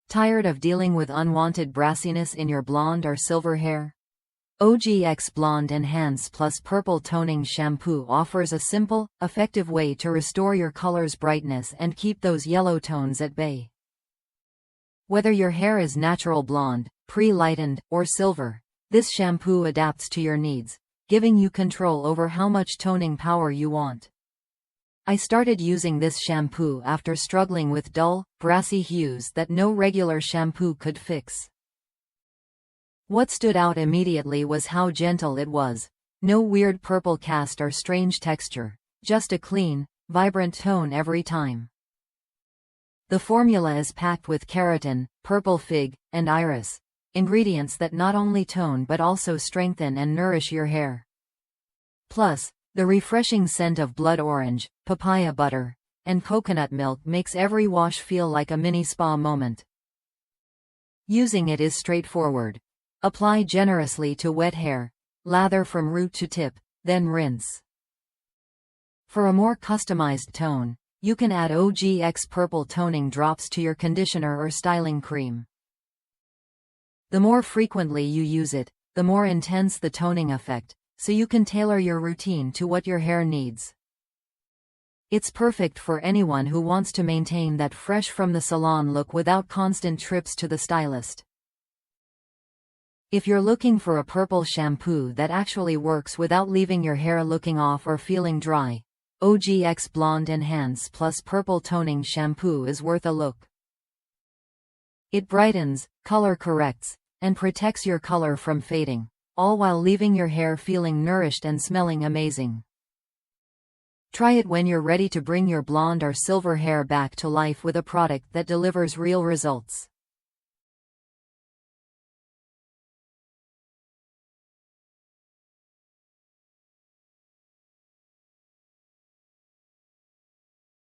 Tired of dealing with unwanted brassiness in your blonde or silver hair? OGX Blonde Enhance Plus Purple Toning Shampoo offers a simple, effective way to restore your color's brightness and keep those yellow tones at bay. Whether your hair is natural blonde, pre-lightened, or silver, this shampoo adapts to your needs, giving you control over how much toning power you want. I started using this shampoo after struggling with dull, brassy hues that no regular shampoo could fix. What stood out immediately was how gentle it was. No weird purple cast or strange texture, just a clean, vibrant tone every time. The formula is packed with keratin, purple fig, and iris, ingredients that not only tone but also strengthen and nourish your hair. Plus, the refreshing scent of blood orange, papaya butter, and coconut milk makes every wash feel like a mini spa moment. Using it is straightforward. Apply generously to wet hair, lather from root to tip, then rinse. For a more customized tone, you can add OGX purple toning drops to your conditioner or styling cream. The more frequently you use it, the more intense the toning effect, so you can tailor your routine to what your hair needs. It's perfect for anyone who wants to maintain that fresh from the salon look without constant trips to the stylist. If you're looking for a purple shampoo that actually works without leaving your hair looking off or feeling dry, OGX Blonde Enhance Plus Purple Toning Shampoo is worth a look. It brightens, color corrects, and protects your color from fading, all while leaving your hair feeling nourished and smelling amazing. Try it when you're ready to bring your blonde or silver hair back to life with a product that delivers real results.